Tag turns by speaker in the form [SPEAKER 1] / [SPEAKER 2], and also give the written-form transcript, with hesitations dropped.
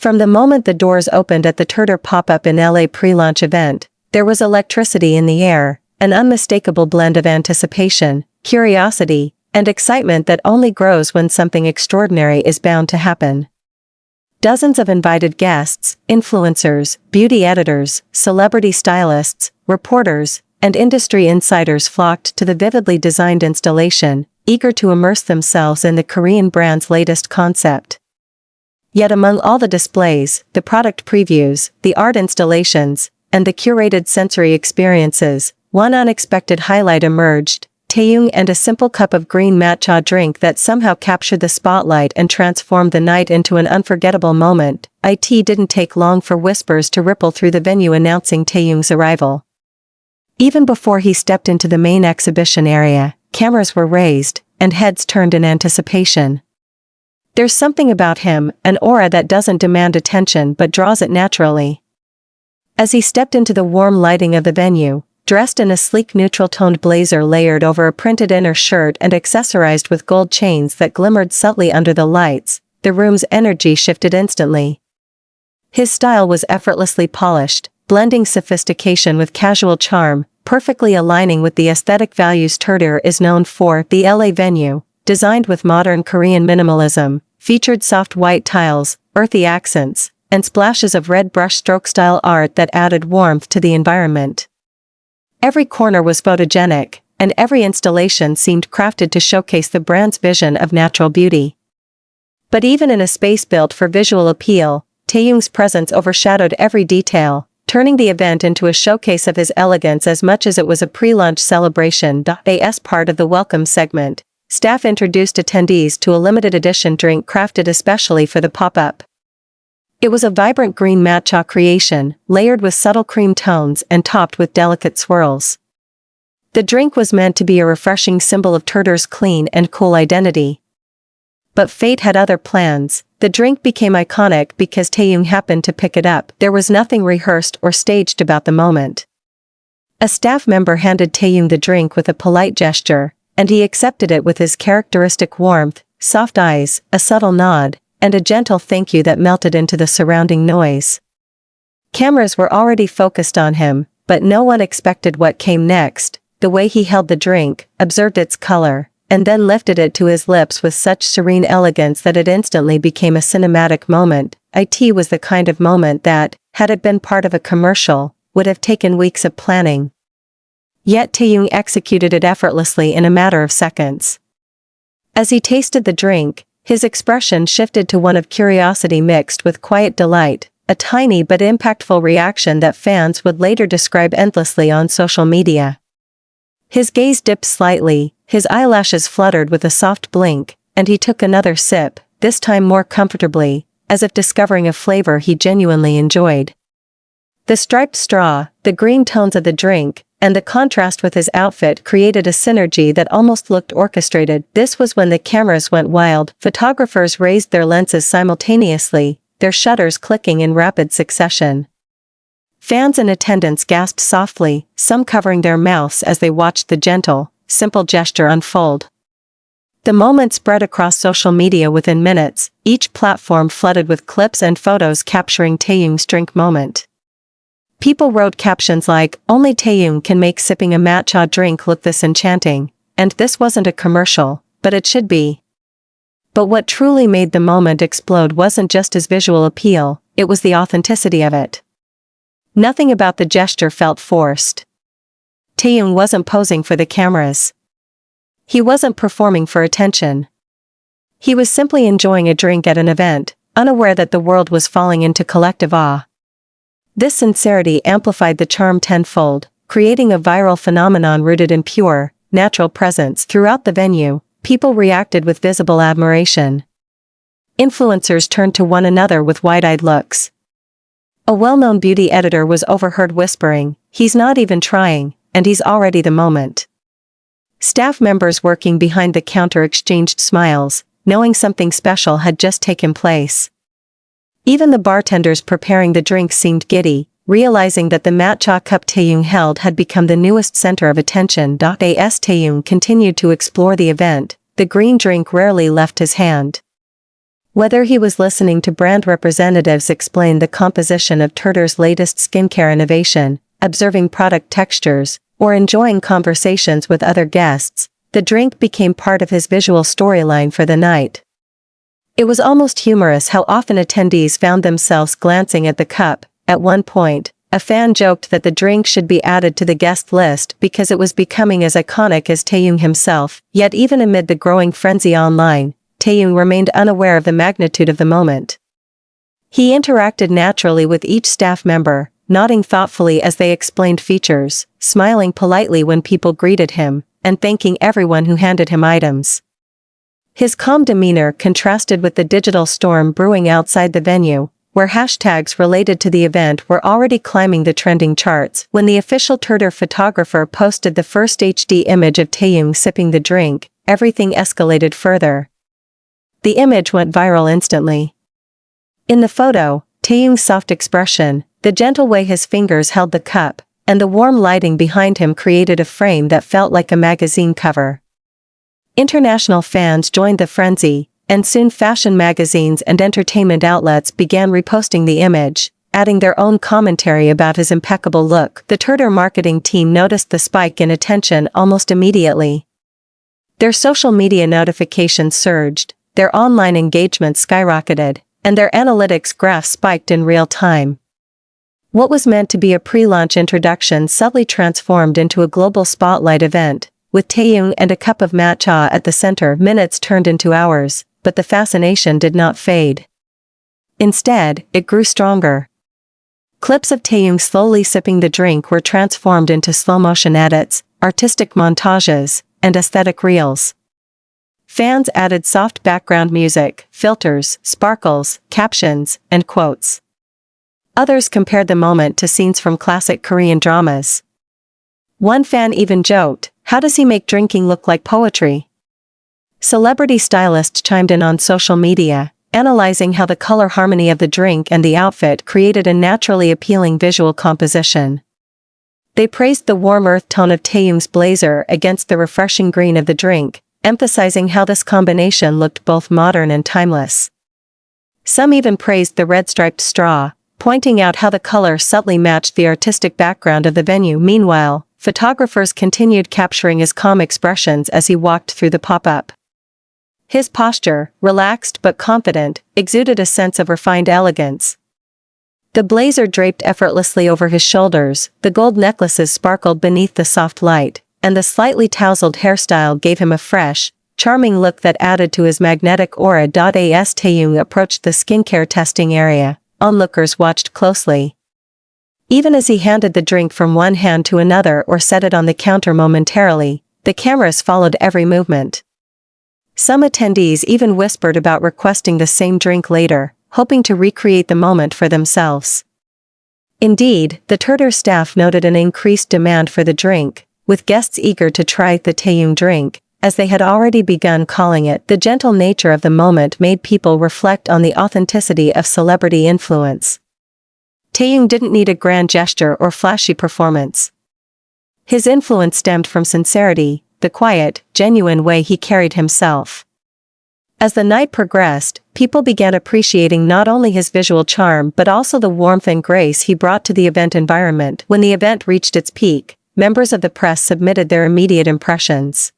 [SPEAKER 1] From the moment the doors opened at the TIRTIR Pop-Up in LA pre-launch event, there was electricity in the air, an unmistakable blend of anticipation, curiosity, and excitement that only grows when something extraordinary is bound to happen. Dozens of invited guests, influencers, beauty editors, celebrity stylists, reporters, and industry insiders flocked to the vividly designed installation, eager to immerse themselves in the Korean brand's latest concept. Yet among all the displays, the product previews, the art installations, and the curated sensory experiences, one unexpected highlight emerged: Taehyung and a simple cup of green matcha drink that somehow captured the spotlight and transformed the night into an unforgettable moment. It didn't take long for whispers to ripple through the venue announcing Taehyung's arrival. Even before he stepped into the main exhibition area, cameras were raised, and heads turned in anticipation. There's something about him, an aura that doesn't demand attention but draws it naturally. As he stepped into the warm lighting of the venue, dressed in a sleek neutral-toned blazer layered over a printed inner shirt and accessorized with gold chains that glimmered subtly under the lights, the room's energy shifted instantly. His style was effortlessly polished, blending sophistication with casual charm, perfectly aligning with the aesthetic values TIRTIR is known for. The LA venue, designed with modern Korean minimalism, featured soft white tiles, earthy accents, and splashes of red brushstroke-style art that added warmth to the environment. Every corner was photogenic, and every installation seemed crafted to showcase the brand's vision of natural beauty. But even in a space built for visual appeal, Taehyung's presence overshadowed every detail, turning the event into a showcase of his elegance as much as it was a pre-launch celebration. As part of the welcome segment, staff introduced attendees to a limited edition drink crafted especially for the pop-up. It was a vibrant green matcha creation, layered with subtle cream tones and topped with delicate swirls. The drink was meant to be a refreshing symbol of TIRTIR's clean and cool identity. But fate had other plans. The drink became iconic because Taehyung happened to pick it up. There was nothing rehearsed or staged about the moment. A staff member handed Taehyung the drink with a polite gesture, and he accepted it with his characteristic warmth, soft eyes, a subtle nod, and a gentle thank you that melted into the surrounding noise. Cameras were already focused on him, but no one expected what came next. The way he held the drink, observed its color, and then lifted it to his lips with such serene elegance that it instantly became a cinematic moment. It was the kind of moment that, had it been part of a commercial, would have taken weeks of planning. Yet Taehyung executed it effortlessly in a matter of seconds. As he tasted the drink, his expression shifted to one of curiosity mixed with quiet delight, a tiny but impactful reaction that fans would later describe endlessly on social media. His gaze dipped slightly, his eyelashes fluttered with a soft blink, and he took another sip, this time more comfortably, as if discovering a flavor he genuinely enjoyed. The striped straw, the green tones of the drink, and the contrast with his outfit created a synergy that almost looked orchestrated. This was when the cameras went wild. Photographers raised their lenses simultaneously, their shutters clicking in rapid succession. Fans in attendance gasped softly, some covering their mouths as they watched the gentle, simple gesture unfold. The moment spread across social media within minutes, each platform flooded with clips and photos capturing Taehyung's drink moment. People wrote captions like, "Only Taehyung can make sipping a matcha drink look this enchanting," and "This wasn't a commercial, but it should be." But what truly made the moment explode wasn't just his visual appeal, it was the authenticity of it. Nothing about the gesture felt forced. Taehyung wasn't posing for the cameras. He wasn't performing for attention. He was simply enjoying a drink at an event, unaware that the world was falling into collective awe. This sincerity amplified the charm tenfold, creating a viral phenomenon rooted in pure, natural presence. Throughout the venue, people reacted with visible admiration. Influencers turned to one another with wide-eyed looks. A well-known beauty editor was overheard whispering, "He's not even trying, and he's already the moment." Staff members working behind the counter exchanged smiles, knowing something special had just taken place. Even the bartenders preparing the drinks seemed giddy, realizing that the matcha cup Taehyung held had become the newest center of attention. As Taehyung continued to explore the event, the green drink rarely left his hand. Whether he was listening to brand representatives explain the composition of TIRTIR's latest skincare innovation, observing product textures, or enjoying conversations with other guests, the drink became part of his visual storyline for the night. It was almost humorous how often attendees found themselves glancing at the cup. At one point, a fan joked that the drink should be added to the guest list because it was becoming as iconic as Taehyung himself, yet even amid the growing frenzy online, Taehyung remained unaware of the magnitude of the moment. He interacted naturally with each staff member, nodding thoughtfully as they explained features, smiling politely when people greeted him, and thanking everyone who handed him items. His calm demeanor contrasted with the digital storm brewing outside the venue, where hashtags related to the event were already climbing the trending charts. When the official TIRTIR photographer posted the first HD image of Taehyung sipping the drink, everything escalated further. The image went viral instantly. In the photo, Taehyung's soft expression, the gentle way his fingers held the cup, and the warm lighting behind him created a frame that felt like a magazine cover. International fans joined the frenzy, and soon fashion magazines and entertainment outlets began reposting the image, adding their own commentary about his impeccable look. The TIRTIR marketing team noticed the spike in attention almost immediately. Their social media notifications surged, their online engagement skyrocketed, and their analytics graph spiked in real time. What was meant to be a pre-launch introduction subtly transformed into a global spotlight event, with Taehyung and a cup of matcha at the center. Minutes turned into hours, but the fascination did not fade. Instead, it grew stronger. Clips of Taehyung slowly sipping the drink were transformed into slow-motion edits, artistic montages, and aesthetic reels. Fans added soft background music, filters, sparkles, captions, and quotes. Others compared the moment to scenes from classic Korean dramas. One fan even joked, "How does he make drinking look like poetry?" Celebrity stylists chimed in on social media, analyzing how the color harmony of the drink and the outfit created a naturally appealing visual composition. They praised the warm earth tone of Taehyung's blazer against the refreshing green of the drink, emphasizing how this combination looked both modern and timeless. Some even praised the red-striped straw, pointing out how the color subtly matched the artistic background of the venue. Meanwhile, photographers continued capturing his calm expressions as he walked through the pop-up. His posture, relaxed but confident, exuded a sense of refined elegance. The blazer draped effortlessly over his shoulders, the gold necklaces sparkled beneath the soft light, and the slightly tousled hairstyle gave him a fresh, charming look that added to his magnetic aura. As Taehyung approached the skincare testing area, onlookers watched closely. Even as he handed the drink from one hand to another or set it on the counter momentarily, the cameras followed every movement. Some attendees even whispered about requesting the same drink later, hoping to recreate the moment for themselves. Indeed, the TIRTIR staff noted an increased demand for the drink, with guests eager to try the Taehyung drink, as they had already begun calling it. The gentle nature of the moment made people reflect on the authenticity of celebrity influence. Taehyung didn't need a grand gesture or flashy performance. His influence stemmed from sincerity, the quiet, genuine way he carried himself. As the night progressed, people began appreciating not only his visual charm but also the warmth and grace he brought to the event environment. When the event reached its peak, members of the press submitted their immediate impressions.